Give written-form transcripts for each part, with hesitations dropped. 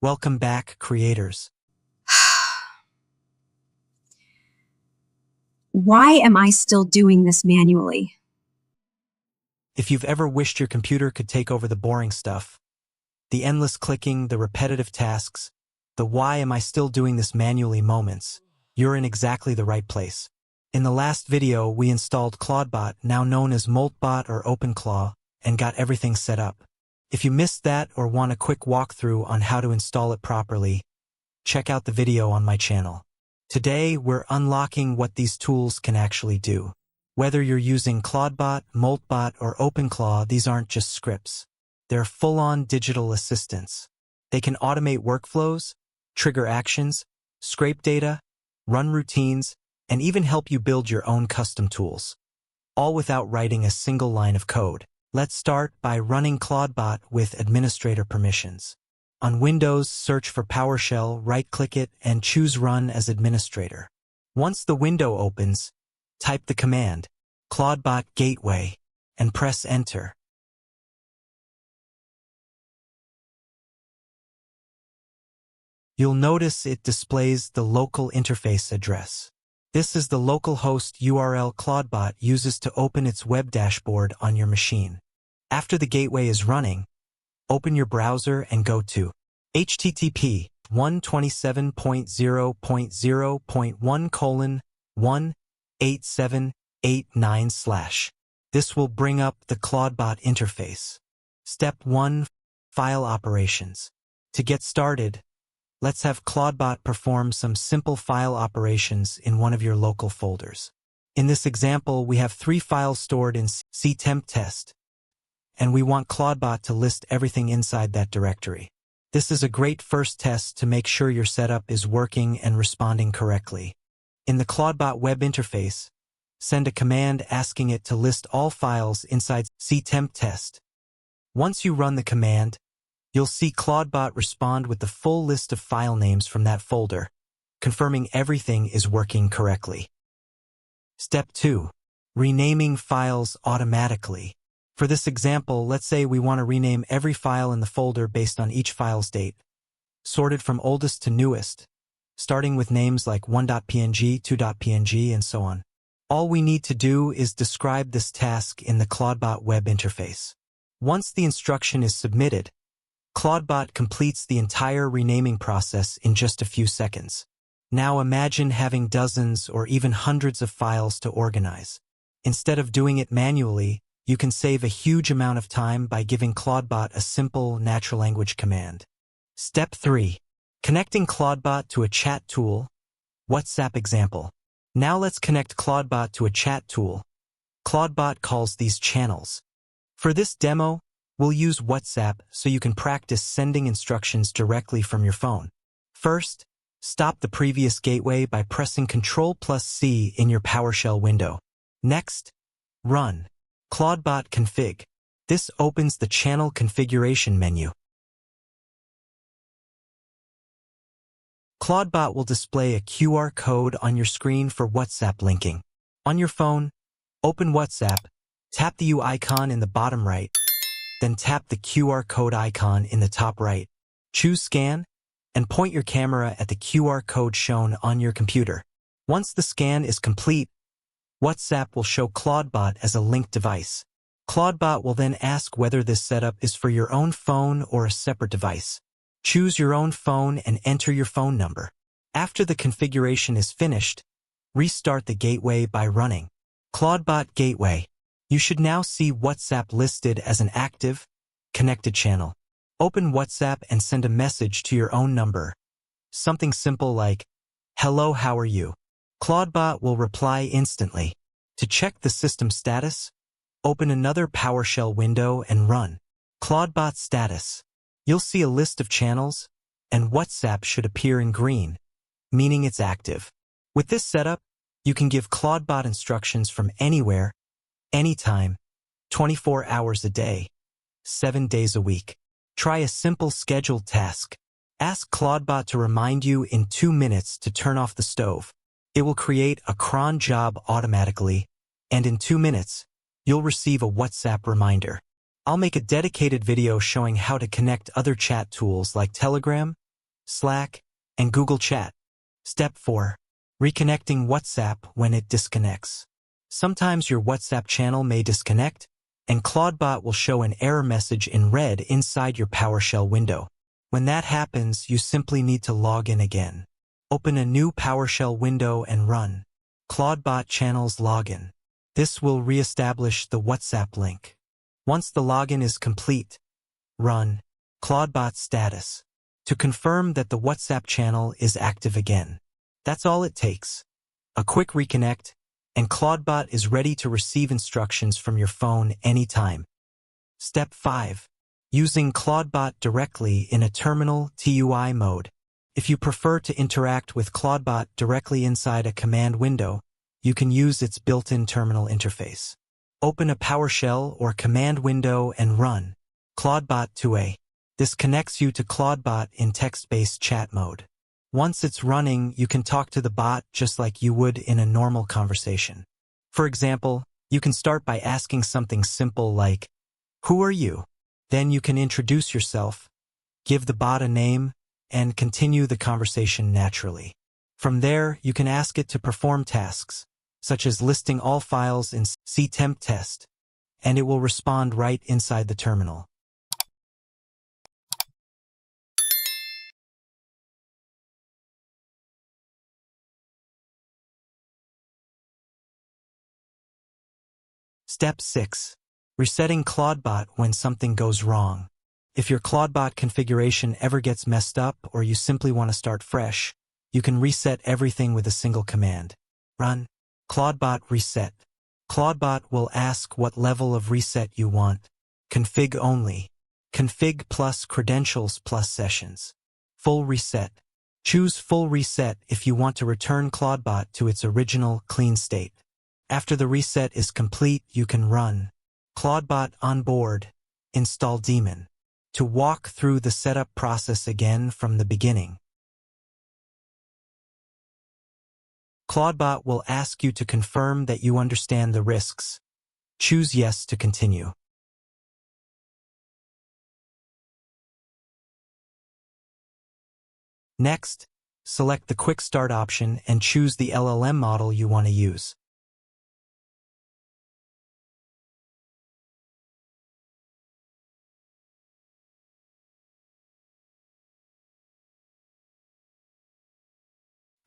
Welcome back, creators. Why am I still doing this manually? If you've ever wished your computer could take over the boring stuff, the endless clicking, the repetitive tasks, the why am I still doing this manually moments, you're in exactly the right place. In the last video, we installed Clawdbot, now known as Moltbot or OpenClaw, and got everything set up. If you missed that or want a quick walkthrough on how to install it properly, check out the video on my channel. Today, we're unlocking what these tools can actually do. Whether you're using Clawdbot, Moltbot, or OpenClaw, these aren't just scripts. They're full-on digital assistants. They can automate workflows, trigger actions, scrape data, run routines, and even help you build your own custom tools, all without writing a single line of code. Let's start by running Clawdbot with administrator permissions. On Windows, search for PowerShell, right-click it, and choose Run as administrator. Once the window opens, type the command, Clawdbot Gateway, and press Enter. You'll notice it displays the local interface address. This is the localhost URL Clawdbot uses to open its web dashboard on your machine. After the gateway is running, open your browser and go to http://127.0.0.1:18789/. This will bring up the Clawdbot interface. Step 1. File operations. To get started, let's have Clawdbot perform some simple file operations in one of your local folders. In this example, we have 3 files stored in ctemptest, and we want Clawdbot to list everything inside that directory. This is a great first test to make sure your setup is working and responding correctly. In the Clawdbot web interface, send a command asking it to list all files inside ctemptest. Once you run the command, you'll see Clawdbot respond with the full list of file names from that folder, confirming everything is working correctly. Step 2. Renaming files automatically. For this example, let's say we want to rename every file in the folder based on each file's date, sorted from oldest to newest, starting with names like 1.png, 2.png, and so on. All we need to do is describe this task in the Clawdbot web interface. Once the instruction is submitted, Clawdbot completes the entire renaming process in just a few seconds. Now imagine having dozens or even hundreds of files to organize. Instead of doing it manually, you can save a huge amount of time by giving Clawdbot a simple natural language command. Step 3. Connecting Clawdbot to a chat tool. WhatsApp example. Now let's connect Clawdbot to a chat tool. Clawdbot calls these channels. For this demo, we'll use WhatsApp so you can practice sending instructions directly from your phone. First, stop the previous gateway by pressing Ctrl+C in your PowerShell window. Next, run Clawdbot config. This opens the channel configuration menu. Clawdbot will display a QR code on your screen for WhatsApp linking. On your phone, open WhatsApp, tap the U icon in the bottom right, then tap the QR code icon in the top right. Choose Scan, and point your camera at the QR code shown on your computer. Once the scan is complete, WhatsApp will show Clawdbot as a linked device. Clawdbot will then ask whether this setup is for your own phone or a separate device. Choose your own phone and enter your phone number. After the configuration is finished, restart the gateway by running Clawdbot Gateway. You should now see WhatsApp listed as an active, connected channel. Open WhatsApp and send a message to your own number. Something simple like, "Hello, how are you?" Clawdbot will reply instantly. To check the system status, open another PowerShell window and run Clawdbot status. You'll see a list of channels, and WhatsApp should appear in green, meaning it's active. With this setup, you can give Clawdbot instructions from anywhere, anytime, 24 hours a day, 7 days a week. Try a simple scheduled task. Ask Clawdbot to remind you in 2 minutes to turn off the stove. It will create a cron job automatically, and in 2 minutes, you'll receive a WhatsApp reminder. I'll make a dedicated video showing how to connect other chat tools like Telegram, Slack, and Google Chat. Step 4. Reconnecting WhatsApp when it disconnects. Sometimes your WhatsApp channel may disconnect, and Clawdbot will show an error message in red inside your PowerShell window. When that happens, you simply need to log in again. Open a new PowerShell window and run Clawdbot channels login. This will reestablish the WhatsApp link. Once the login is complete, run Clawdbot status to confirm that the WhatsApp channel is active again. That's all it takes. A quick reconnect, and Clawdbot is ready to receive instructions from your phone anytime. Step 5. Using Clawdbot directly in a terminal TUI mode. If you prefer to interact with Clawdbot directly inside a command window, you can use its built-in terminal interface. Open a PowerShell or command window and run Clawdbot 2a. This connects you to Clawdbot in text-based chat mode. Once it's running, you can talk to the bot just like you would in a normal conversation. For example, you can start by asking something simple like, "Who are you?" Then you can introduce yourself, give the bot a name, and continue the conversation naturally. From there, you can ask it to perform tasks, such as listing all files in ctemp test, and it will respond right inside the terminal. Step 6. Resetting Clawdbot when something goes wrong. If your Clawdbot configuration ever gets messed up or you simply want to start fresh, you can reset everything with a single command. Run Clawdbot reset. Clawdbot will ask what level of reset you want. Config only. Config plus credentials plus sessions. Full reset. Choose full reset if you want to return Clawdbot to its original clean state. After the reset is complete, you can run Clawdbot onboard, install daemon, to walk through the setup process again from the beginning. Clawdbot will ask you to confirm that you understand the risks. Choose yes to continue. Next, select the Quick Start option and choose the LLM model you want to use.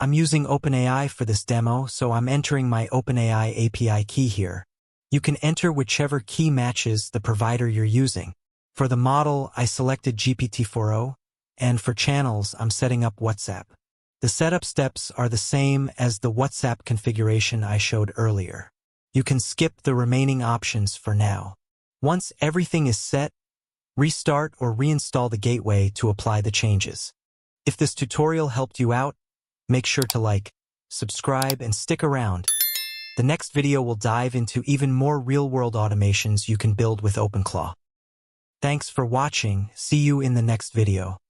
I'm using OpenAI for this demo, so I'm entering my OpenAI API key here. You can enter whichever key matches the provider you're using. For the model, I selected GPT-4o, and for channels, I'm setting up WhatsApp. The setup steps are the same as the WhatsApp configuration I showed earlier. You can skip the remaining options for now. Once everything is set, restart or reinstall the gateway to apply the changes. If this tutorial helped you out, make sure to like, subscribe, and stick around. The next video will dive into even more real-world automations you can build with OpenClaw. Thanks for watching. See you in the next video.